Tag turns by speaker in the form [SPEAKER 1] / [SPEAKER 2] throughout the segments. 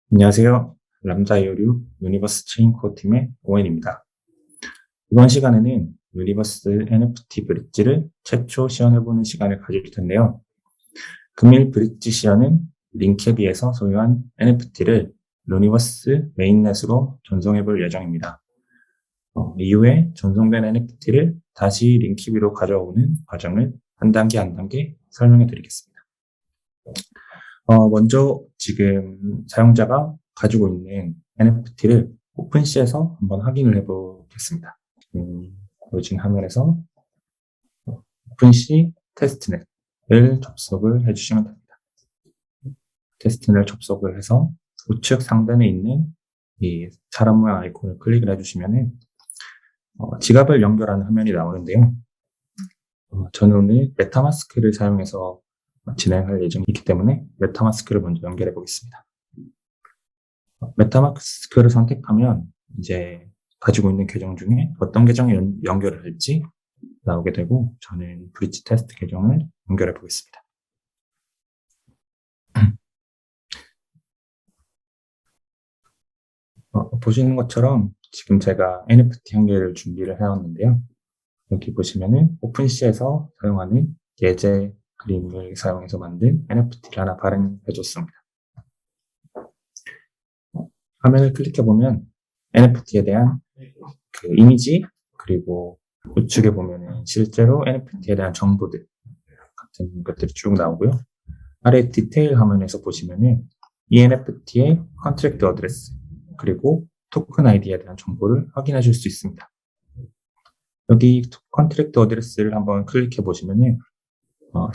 [SPEAKER 1] 안녕하세요. 람다 이오류 유니버스 체인 코어 팀의 오웬입니다. 이번 시간에는 유니버스 NFT 브릿지를 최초 시연해보는 시간을 가질 텐데요. 금일 브릿지 시연은 링캡이에서 소유한 NFT를 유니버스 메인넷으로 전송해볼 예정입니다. 이후에 전송된 NFT를 다시 링캡으로 가져오는 과정을 한 단계 한 단계 설명해 드리겠습니다. 먼저 지금 사용자가 가지고 있는 NFT를 오픈시에서 한번 확인을 해보겠습니다. 로진 화면에서 오픈시 테스트넷을 접속을 해주시면 됩니다. 테스트넷을 접속을 해서 우측 상단에 있는 이 사람 모양 아이콘을 클릭을 해주시면 지갑을 연결하는 화면이 나오는데요. 저는 오늘 메타마스크를 사용해서 진행할 예정이기 때문에 메타마스크를 먼저 연결해 보겠습니다. 메타마스크를 선택하면 이제 가지고 있는 계정 중에 어떤 계정에 연결을 할지 나오게 되고, 저는 브릿지 테스트 계정을 연결해 보겠습니다. 보시는 것처럼 지금 제가 NFT 연결을 준비를 해왔는데요. 여기 보시면은 오픈시에서 사용하는 예제 그림을 사용해서 만든 NFT를 하나 발행해줬습니다. 화면을 클릭해보면 NFT에 대한 그 이미지, 그리고 우측에 보면은 실제로 NFT에 대한 정보들 같은 것들이 쭉 나오고요. 아래 디테일 화면에서 보시면은 이 NFT의 컨트랙트 어드레스, 그리고 토큰 아이디에 대한 정보를 확인하실 수 있습니다. 여기 컨트랙트 어드레스를 한번 클릭해 보시면은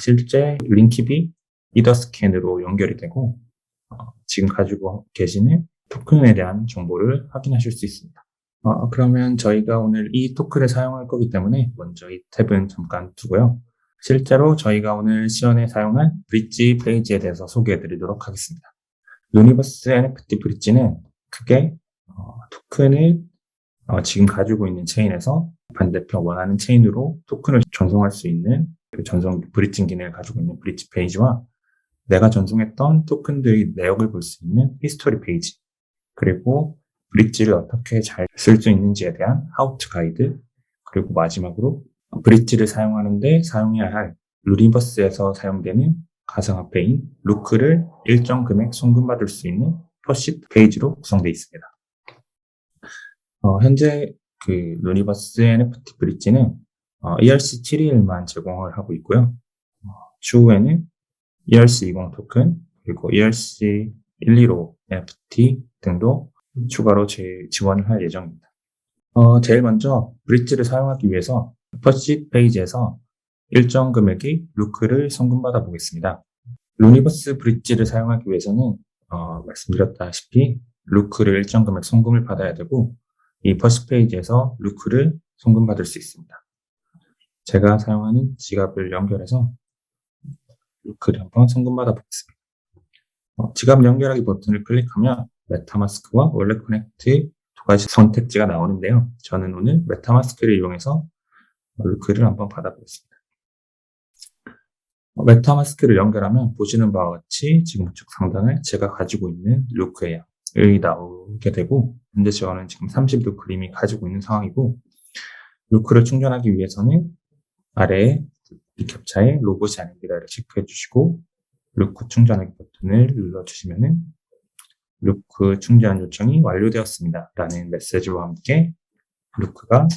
[SPEAKER 1] 실제 링킵이 이더스캔으로 연결이 되고 지금 가지고 계시는 토큰에 대한 정보를 확인하실 수 있습니다. 그러면 저희가 오늘 이 토큰을 사용할 거기 때문에 먼저 이 탭은 잠깐 두고요. 실제로 저희가 오늘 시연에 사용한 브릿지 페이지에 대해서 소개해 드리도록 하겠습니다. 유니버스 NFT 브릿지는 크게 토큰을 지금 가지고 있는 체인에서 반대편 원하는 체인으로 토큰을 전송할 수 있는 그 전송 브릿징 기능을 가지고 있는 브릿지 페이지와 내가 전송했던 토큰들의 내역을 볼 수 있는 히스토리 페이지, 그리고 브릿지를 어떻게 잘 쓸 수 있는지에 대한 하우투 가이드, 그리고 마지막으로 브릿지를 사용하는데 사용해야 할 유니버스에서 사용되는 가상화폐인 루크를 일정 금액 송금받을 수 있는 퍼시트 페이지로 구성되어 있습니다. 현재 그 유니버스 NFT 브릿지는 ERC721만 제공을 하고 있고요. 추후에는 ERC20 토큰, 그리고 ERC125 NFT 등도 추가로 지원을 할 예정입니다. 제일 먼저 브릿지를 사용하기 위해서 퍼시트 페이지에서 일정 금액의 루크를 송금받아 보겠습니다. 유니버스 브릿지를 사용하기 위해서는 말씀드렸다시피 루크를 일정 금액 송금을 받아야 되고, 이 퍼시트 페이지에서 루크를 송금받을 수 있습니다. 제가 사용하는 지갑을 연결해서 루크를 한번 송금받아 보겠습니다. 지갑 연결하기 버튼을 클릭하면 메타마스크와 월렛 커넥트 두 가지 선택지가 나오는데요. 저는 오늘 메타마스크를 이용해서 루크를 한번 받아보겠습니다. 메타마스크를 연결하면 보시는 바와 같이 지금 우측 상단에 제가 가지고 있는 루크의 양이 나오게 되고, 현재 저는 지금 30루크 이미 가지고 있는 상황이고, 루크를 충전하기 위해서는 아래에 이 캡처에 로봇이 아닌가를 체크해 주시고 루크 충전하기 버튼을 눌러주시면은 루크 충전 요청이 완료되었습니다 라는 메시지와 함께 루크가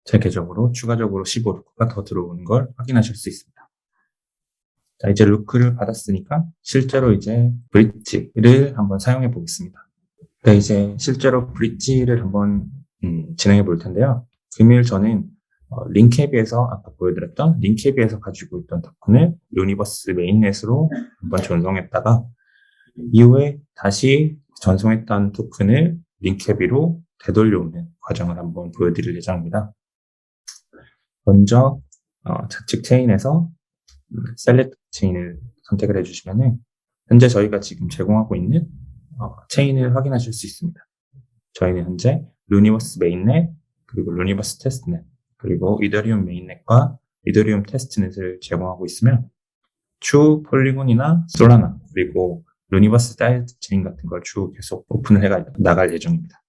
[SPEAKER 1] 제 계정으로 추가적으로 15루크가 더 들어오는 걸 확인하실 수 있습니다. 자, 이제 루크를 받았으니까 실제로 이제 브릿지를 한번 사용해 보겠습니다. 네, 이제 실제로 브릿지를 한번 진행해 볼 텐데요. 금일 저는 링캡에서 아까 보여드렸던 링캡에서 가지고 있던 토큰을 유니버스 메인넷으로 한번 전송했다가 이후에 다시 전송했던 토큰을 링캡으로 되돌려오는 과정을 한번 보여드릴 예정입니다. 먼저 좌측 체인에서 셀렉트 체인을 선택을 해주시면 현재 저희가 지금 제공하고 있는 체인을 확인하실 수 있습니다. 저희는 현재 루니버스 메인넷, 그리고 루니버스 테스트넷, 그리고 이더리움 메인넷과 이더리움 테스트넷을 제공하고 있으며 추후 폴리곤이나 솔라나, 그리고 루니버스 사이드 체인 같은 걸 추후 계속 오픈을 해 나갈 예정입니다.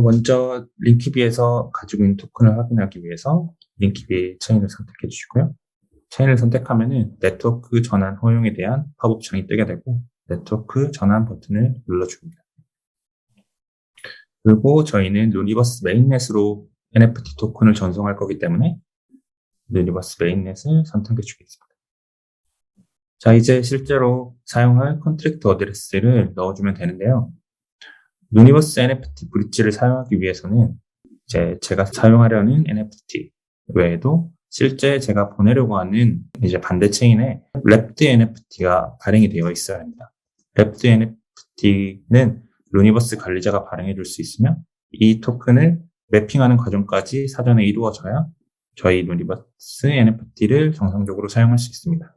[SPEAKER 1] 먼저 링키비에서 가지고 있는 토큰을 확인하기 위해서 링키비 체인을 선택해 주시고요. 체인을 선택하면은 네트워크 전환 허용에 대한 팝업 창이 뜨게 되고 네트워크 전환 버튼을 눌러줍니다. 그리고 저희는 루니버스 메인넷으로 NFT 토큰을 전송할 거기 때문에 루니버스 메인넷을 선택해 주겠습니다. 자, 이제 실제로 사용할 컨트랙트 어드레스를 넣어주면 되는데요. 루니버스 NFT 브릿지를 사용하기 위해서는 이제 제가 사용하려는 NFT 외에도 실제 제가 보내려고 하는 이제 반대 체인에 랩드 NFT가 발행이 되어 있어야 합니다. 랩드 NFT는 루니버스 관리자가 발행해 줄 수 있으며 이 토큰을 매핑하는 과정까지 사전에 이루어져야 저희 루니버스 NFT를 정상적으로 사용할 수 있습니다.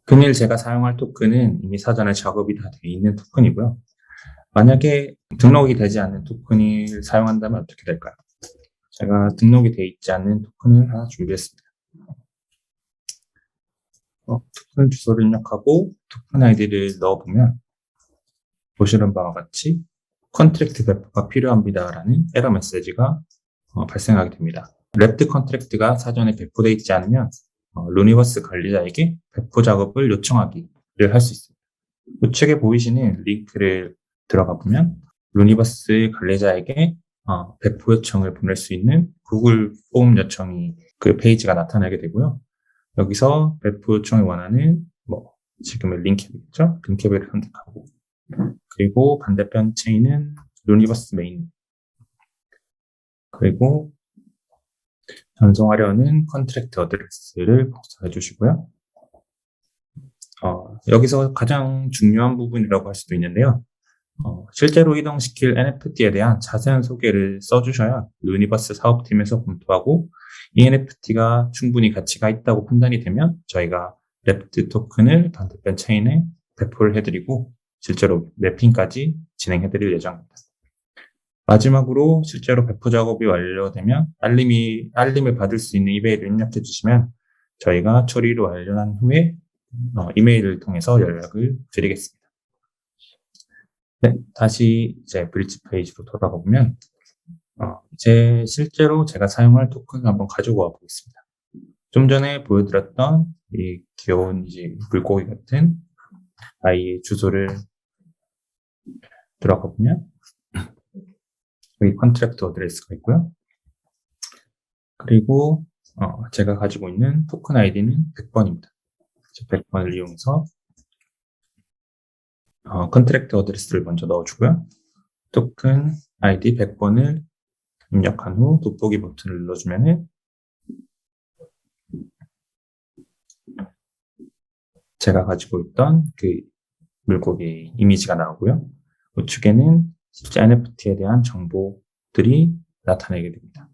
[SPEAKER 1] 금일 제가 사용할 토큰은 이미 사전에 작업이 다 되어 있는 토큰이고요. 만약에 등록이 되지 않는 토큰을 사용한다면 어떻게 될까요? 제가 등록이 되어 있지 않는 토큰을 하나 준비했습니다. 토큰 주소를 입력하고 토큰 아이디를 넣어보면 보시는 바와 같이 컨트랙트 배포가 필요합니다라는 에러 메시지가 발생하게 됩니다. 랩드 컨트랙트가 사전에 배포되어 있지 않으면 루니버스 관리자에게 배포 작업을 요청하기를 할 수 있습니다. 우측에 보이시는 링크를 들어가 보면 루니버스 관리자에게 배포 요청을 보낼 수 있는 구글 폼 요청이 그 페이지가 나타나게 되고요. 여기서 배포 요청을 원하는 지금의 링캡이겠죠? 링캡을 선택하고 그리고 반대편 체인은 루니버스 메인 그리고 전송하려는 컨트랙트 어드레스를 복사해 주시고요. 여기서 가장 중요한 부분이라고 할 수도 있는데요. 실제로 이동시킬 NFT에 대한 자세한 소개를 써주셔야 루니버스 사업팀에서 검토하고 이 NFT가 충분히 가치가 있다고 판단이 되면 저희가 랩드 토큰을 반대편 체인에 배포를 해드리고 실제로 매핑까지 진행해드릴 예정입니다. 마지막으로 실제로 배포 작업이 완료되면 알림을 받을 수 있는 이메일을 입력해 주시면 저희가 처리를 완료한 후에 이메일을 통해서 연락을 드리겠습니다. 네, 다시 이제 브릿지 페이지로 돌아가 보면 이제 실제로 제가 사용할 토큰을 한번 가지고 와 보겠습니다. 좀 전에 보여드렸던 이 귀여운 이제 물고기 같은 아이의 주소를 들어가 보면 여기 컨트랙트 어드레스가 있고요. 그리고 제가 가지고 있는 토큰 아이디는 100번입니다. 100번을 이용해서 컨트랙트 어드레스를 먼저 넣어주고요. 토큰 아이디 100번을 입력한 후 돋보기 버튼을 눌러주면은 제가 가지고 있던 그 물고기 이미지가 나오고요. 우측에는 실제 NFT에 대한 정보들이 나타나게 됩니다.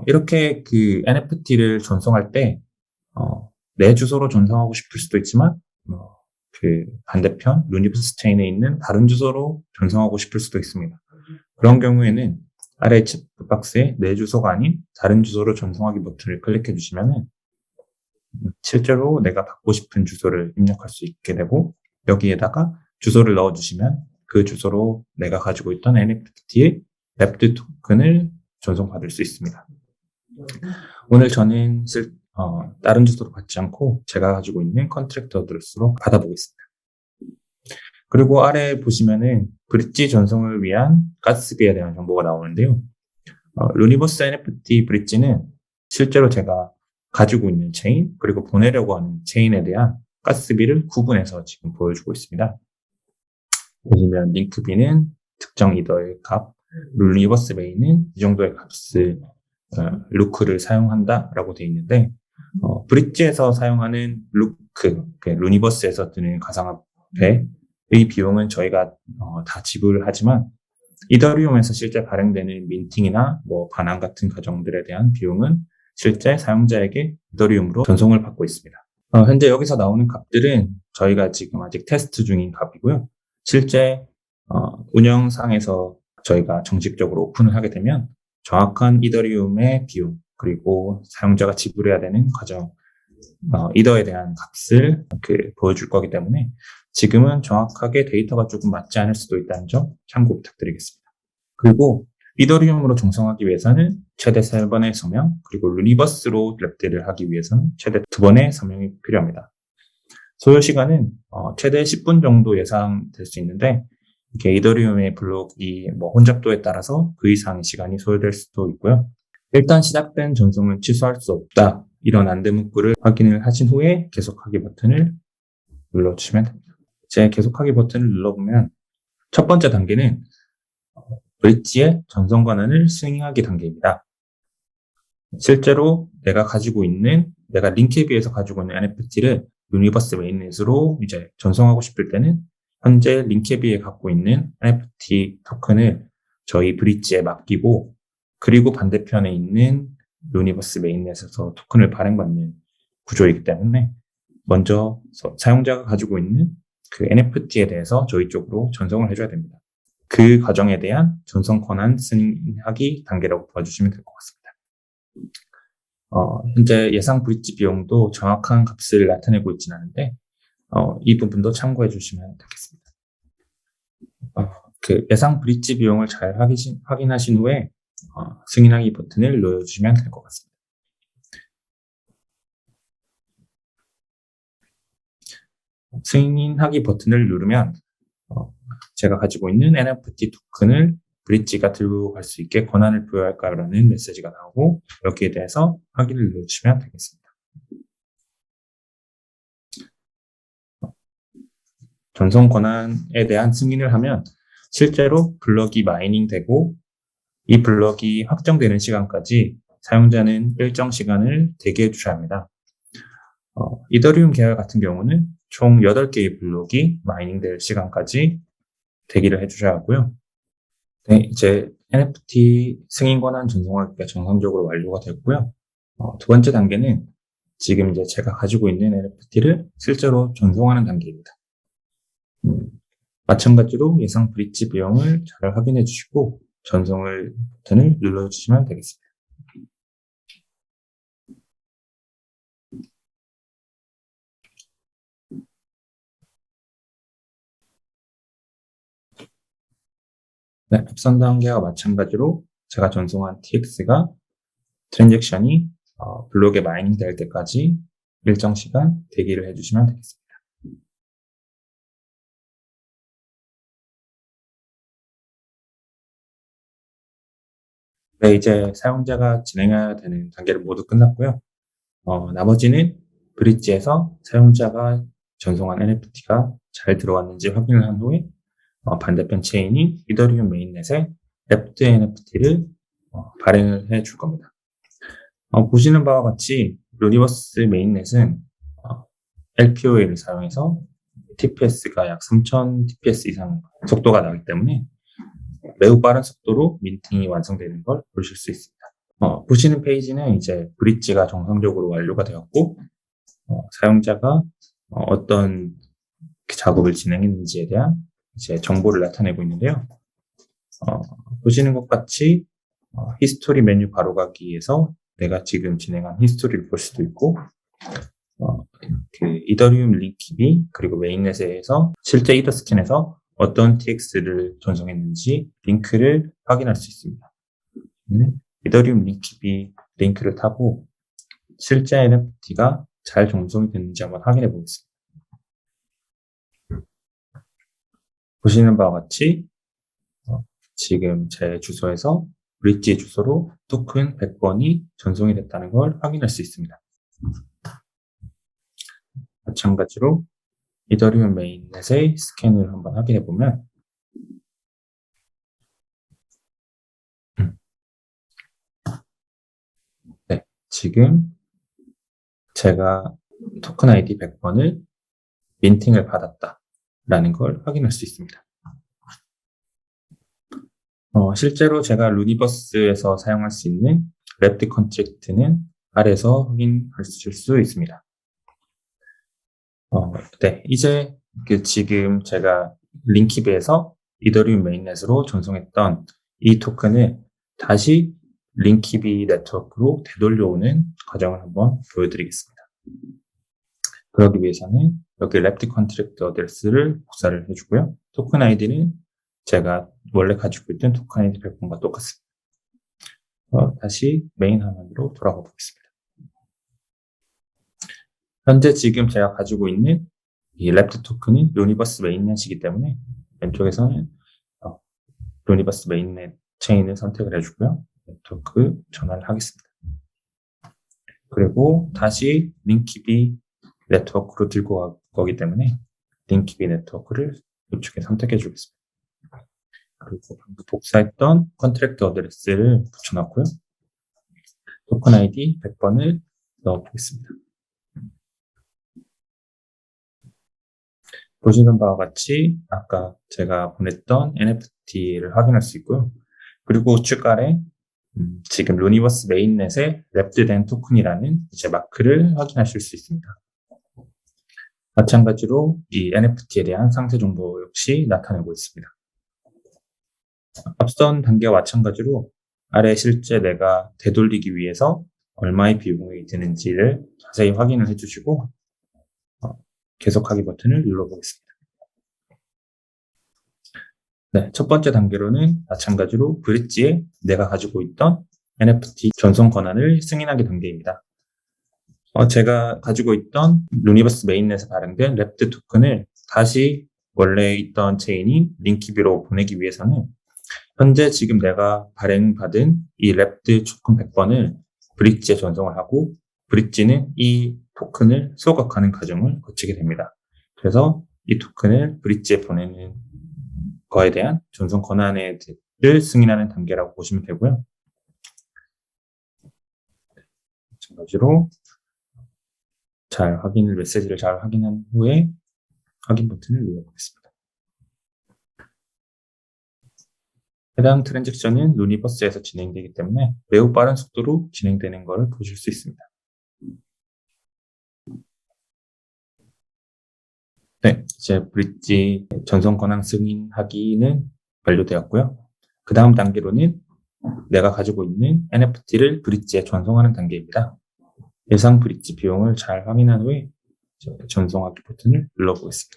[SPEAKER 1] 이렇게 그 NFT를 전송할 때 내 주소로 전송하고 싶을 수도 있지만 그 반대편 루니버스 체인에 있는 다른 주소로 전송하고 싶을 수도 있습니다. 그런 경우에는 아래 체크박스에 내 주소가 아닌 다른 주소로 전송하기 버튼을 클릭해 주시면은 실제로 내가 받고 싶은 주소를 입력할 수 있게 되고 여기에다가 주소를 넣어주시면 그 주소로 내가 가지고 있던 NFT의 랩드 토큰을 전송받을 수 있습니다. 오늘 저는 다른 주소로 받지 않고 제가 가지고 있는 컨트랙트 어드레스로 받아보겠습니다. 그리고 아래 보시면은 브릿지 전송을 위한 가스비에 대한 정보가 나오는데요. 루니버스 NFT 브릿지는 실제로 제가 가지고 있는 체인 그리고 보내려고 하는 체인에 대한 가스비를 구분해서 지금 보여주고 있습니다. 보시면 링크비는 특정 이더의 값, 루니버스 메인은 이 정도의 값을 루크를 사용한다라고 되어 있는데 브릿지에서 사용하는 루크, 루니버스에서 드는 가상화폐의 비용은 저희가 다 지불을 하지만 이더리움에서 실제 발행되는 민팅이나 반환 같은 과정들에 대한 비용은 실제 사용자에게 이더리움으로 전송을 받고 있습니다. 현재 여기서 나오는 값들은 저희가 지금 아직 테스트 중인 값이고요. 실제 운영상에서 저희가 정식적으로 오픈을 하게 되면 정확한 이더리움의 비용 그리고 사용자가 지불해야 되는 과정 이더에 대한 값을 보여줄 거기 때문에 지금은 정확하게 데이터가 조금 맞지 않을 수도 있다는 점 참고 부탁드리겠습니다. 그리고 이더리움으로 정성하기 위해서는 최대 3번의 서명, 그리고 루니버스로 랩들을 하기 위해서는 최대 2번의 서명이 필요합니다. 소요 시간은 최대 10분 정도 예상될 수 있는데 이게 이더리움의 블록이 혼잡도에 따라서 그 이상의 시간이 소요될 수도 있고요. 일단 시작된 전송은 취소할 수 없다. 이런 안내 문구를 확인을 하신 후에 계속하기 버튼을 눌러주시면 됩니다. 이제 계속하기 버튼을 눌러보면 첫 번째 단계는 브릿지의 전송 권한을 승인하기 단계입니다. 실제로 내가 링캡에서 가지고 있는 NFT를 유니버스 메인넷으로 이제 전송하고 싶을 때는 현재 링캡에 갖고 있는 NFT 토큰을 저희 브릿지에 맡기고 그리고 반대편에 있는 유니버스 메인넷에서 토큰을 발행받는 구조이기 때문에 먼저 사용자가 가지고 있는 그 NFT에 대해서 저희 쪽으로 전송을 해줘야 됩니다. 그 과정에 대한 전송 권한 승인하기 단계라고 봐주시면 될 것 같습니다. 현재 예상 브릿지 비용도 정확한 값을 나타내고 있지는 않은데 이 부분도 참고해 주시면 되겠습니다. 그 예상 브릿지 비용을 잘 확인하신 후에 승인하기 버튼을 눌러주시면 될 것 같습니다. 승인하기 버튼을 누르면 제가 가지고 있는 NFT 토큰을 브릿지가 들고 갈 수 있게 권한을 부여할까라는 메시지가 나오고 여기에 대해서 확인을 눌러주시면 되겠습니다. 전송 권한에 대한 승인을 하면 실제로 블럭이 마이닝 되고 이 블럭이 확정되는 시간까지 사용자는 일정 시간을 대기해 주셔야 합니다. 이더리움 계열 같은 경우는 총 8개의 블록이 마이닝 될 시간까지 대기를 해주셔야 하고요. 네, 이제 NFT 승인 권한 전송하기가 정상적으로 완료가 됐고요. 두 번째 단계는 지금 이제 제가 가지고 있는 NFT를 실제로 전송하는 단계입니다. 마찬가지로 예상 브릿지 비용을 잘 확인해 주시고 전송을 버튼을 눌러주시면 되겠습니다. 네, 앞선 단계와 마찬가지로 제가 전송한 TX가 트랜잭션이 블록에 마이닝 될 때까지 일정 시간 대기를 해주시면 되겠습니다. 네, 이제 사용자가 진행해야 되는 단계를 모두 끝났고요. 나머지는 브릿지에서 사용자가 전송한 NFT가 잘 들어왔는지 확인을 한 후에 반대편 체인인 이더리움 메인넷에 랩드 NFT를 발행을 해줄 겁니다. 보시는 바와 같이 유니버스 메인넷은 LPOA를 사용해서 TPS가 약 3000 TPS 이상 속도가 나기 때문에 매우 빠른 속도로 민팅이 완성되는 걸 보실 수 있습니다. 보시는 페이지는 이제 브릿지가 정상적으로 완료가 되었고 사용자가 어떤 작업을 진행했는지에 대한 이제 정보를 나타내고 있는데요. 보시는 것 같이 히스토리 메뉴 바로가기에서 내가 지금 진행한 히스토리를 볼 수도 있고 그 이더리움 링킵이 그리고 메인넷에서 실제 이더스캔에서 어떤 TX를 전송했는지 링크를 확인할 수 있습니다. 이더리움 링킵이 링크를 타고 실제 NFT가 잘 전송이 됐는지 한번 확인해 보겠습니다. 보시는 바와 같이 지금 제 주소에서 브릿지 주소로 토큰 100번이 전송이 됐다는 걸 확인할 수 있습니다. 마찬가지로 이더리움 메인넷의 스캔을 한번 확인해 보면 네, 지금 제가 토큰 아이디 100번을 민팅을 받았다라는 걸 확인할 수 있습니다. 실제로 제가 루니버스에서 사용할 수 있는 랩드 컨트랙트는 아래에서 확인하실 수 있습니다. 네. 이제 지금 제가 링키비에서 이더리움 메인넷으로 전송했던 이 토큰을 다시 링키비 네트워크로 되돌려오는 과정을 한번 보여드리겠습니다. 그러기 위해서는 여기 랩트 컨트랙트 어드레스를 복사를 해주고요. 토큰 아이디는 제가 원래 가지고 있던 토큰 아이디 100번과 똑같습니다. 다시 메인 화면으로 돌아가 보겠습니다. 현재 지금 제가 가지고 있는 이 랩트 토큰은 루니버스 메인넷이기 때문에 왼쪽에서는 루니버스 메인넷 체인을 선택을 해주고요. 네트워크 전환을 하겠습니다. 그리고 다시 링키비 네트워크로 들고 갈 거기 때문에 링키비 네트워크를 우측에 선택해 주겠습니다. 그리고 방금 복사했던 컨트랙트 어드레스를 붙여놨고요. 토큰 아이디 100번을 넣어보겠습니다. 보시는 바와 같이 아까 제가 보냈던 NFT를 확인할 수 있고요. 그리고 우측 아래 지금 루니버스 메인넷에 랩드된 토큰이라는 이제 마크를 확인하실 수 있습니다. 마찬가지로 이 NFT에 대한 상세 정보 역시 나타내고 있습니다. 앞선 단계와 마찬가지로 아래 실제 내가 되돌리기 위해서 얼마의 비용이 드는지를 자세히 확인을 해주시고 계속하기 버튼을 눌러보겠습니다. 네, 첫 번째 단계로는 마찬가지로 브릿지에 내가 가지고 있던 NFT 전송 권한을 승인하기 단계입니다. 제가 가지고 있던 루니버스 메인넷에 발행된 랩드 토큰을 다시 원래 있던 체인인 링키비로 보내기 위해서는 현재 지금 내가 발행받은 이 랩드 토큰 100번을 브릿지에 전송을 하고 브릿지는 이 토큰을 소각하는 과정을 거치게 됩니다. 그래서 이 토큰을 브릿지에 보내는 거에 대한 전송 권한을 승인하는 단계라고 보시면 되고요. 마찬가지로 메시지를 잘 확인한 후에 확인 버튼을 눌러보겠습니다. 해당 트랜잭션은 루니버스에서 진행되기 때문에 매우 빠른 속도로 진행되는 것을 보실 수 있습니다. 네, 이제 브릿지 전송 권한 승인하기는 완료되었고요. 그 다음 단계로는 내가 가지고 있는 NFT를 브릿지에 전송하는 단계입니다. 예상 브릿지 비용을 잘 확인한 후에 전송하기 버튼을 눌러보겠습니다.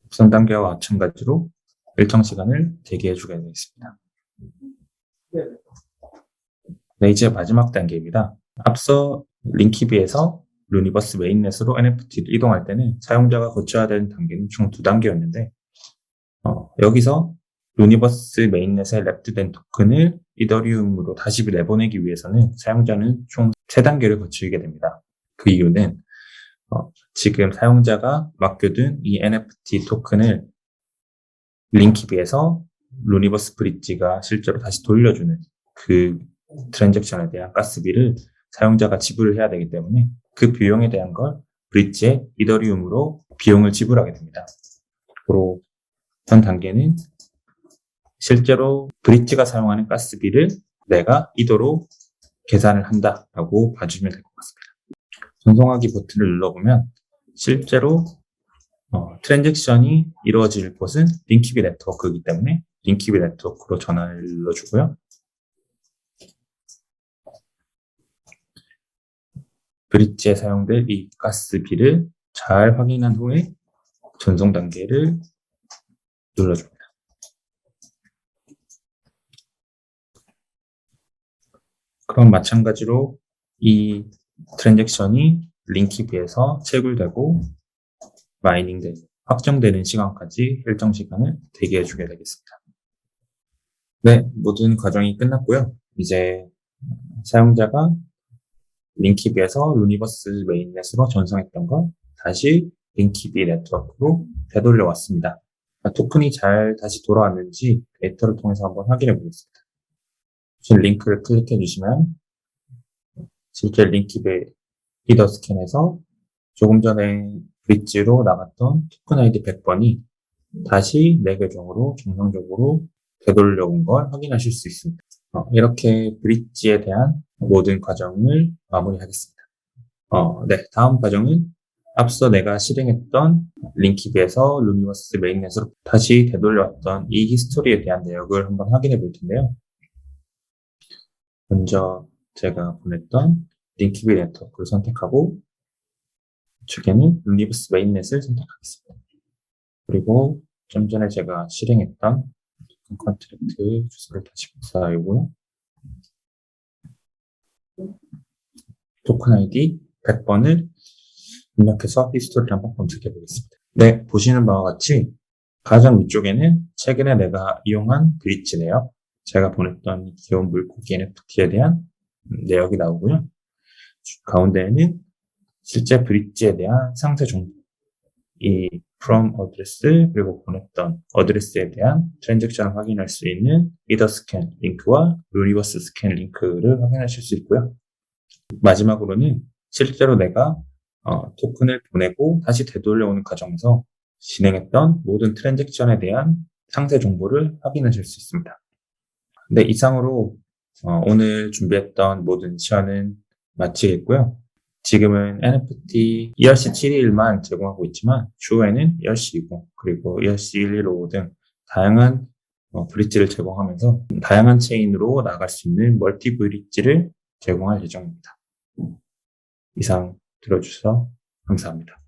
[SPEAKER 1] 앞선 단계와 마찬가지로 일정 시간을 대기해주게 되겠습니다. 네, 이제 마지막 단계입니다. 앞서 링키비에서 루니버스 메인넷으로 NFT를 이동할 때는 사용자가 거쳐야 되는 단계는 총 2단계였는데 여기서 루니버스 메인넷에 랩드된 토큰을 이더리움으로 다시 내보내기 위해서는 사용자는 총 3단계를 거치게 됩니다. 그 이유는 지금 사용자가 맡겨둔 이 NFT 토큰을 링키비에서 루니버스 브릿지가 실제로 다시 돌려주는 그 트랜잭션에 대한 가스비를 사용자가 지불을 해야 되기 때문에 그 비용에 대한 걸 브릿지의 이더리움으로 비용을 지불하게 됩니다. 그리고 현 단계는 실제로 브릿지가 사용하는 가스비를 내가 이더로 계산을 한다라고 봐주시면 될 것 같습니다. 전송하기 버튼을 눌러보면 실제로 트랜잭션이 이루어질 곳은 링키비 네트워크이기 때문에 링키비 네트워크로 전환을 눌러주고요. 브릿지에 사용될 이 가스비를 잘 확인한 후에 전송 단계를 눌러줍니다. 그럼 마찬가지로 이 트랜잭션이 링키비에서 채굴되고 마이닝되는 확정되는 시간까지 일정 시간을 대기해 주게 되겠습니다. 네, 모든 과정이 끝났고요. 이제 사용자가 링키비에서 루니버스 메인넷으로 전송했던 걸 다시 링키비 네트워크로 되돌려 왔습니다. 토큰이 잘 다시 돌아왔는지 데이터를 통해서 한번 확인해 보겠습니다. 지금 링크를 클릭해 주시면 실제 링키비 리더 스캔에서 조금 전에 브릿지로 나갔던 토큰 아이디 100번이 다시 내 계정으로 정상적으로 되돌려온 걸 확인하실 수 있습니다. 이렇게 브릿지에 대한 모든 과정을 마무리하겠습니다. 네, 다음 과정은 앞서 내가 실행했던 링키비에서 루미버스 메인넷으로 다시 되돌려왔던 이 히스토리에 대한 내역을 한번 확인해 볼 텐데요. 먼저 제가 보냈던 링키비 네트워크를 선택하고 우측에는 루미버스 메인넷을 선택하겠습니다. 그리고 좀 전에 제가 실행했던 컨트랙트 주소를 다시 복사하고요. 토큰 아이디 100번을 입력해서 히스토리를 한번 검색해 보겠습니다. 네, 보시는 바와 같이 가장 위쪽에는 최근에 내가 이용한 브릿지 내역, 제가 보냈던 귀여운 물고기 NFT에 대한 내역이 나오고요. 가운데에는 실제 브릿지에 대한 상세 정보, 이 from 어드레스 그리고 보냈던 어드레스에 대한 트랜잭션을 확인할 수 있는 리더 스캔 링크와 루니버스 스캔 링크를 확인하실 수 있고요. 마지막으로는 실제로 내가 토큰을 보내고 다시 되돌려오는 과정에서 진행했던 모든 트랜잭션에 대한 상세 정보를 확인하실 수 있습니다. 네, 이상으로 오늘 준비했던 모든 시연은 마치겠고요. 지금은 NFT ERC 721만 제공하고 있지만 추후에는 ERC 20 그리고 ERC 115 등 다양한 브릿지를 제공하면서 다양한 체인으로 나갈 수 있는 멀티 브릿지를 제공할 예정입니다. 이상 들어주셔서 감사합니다.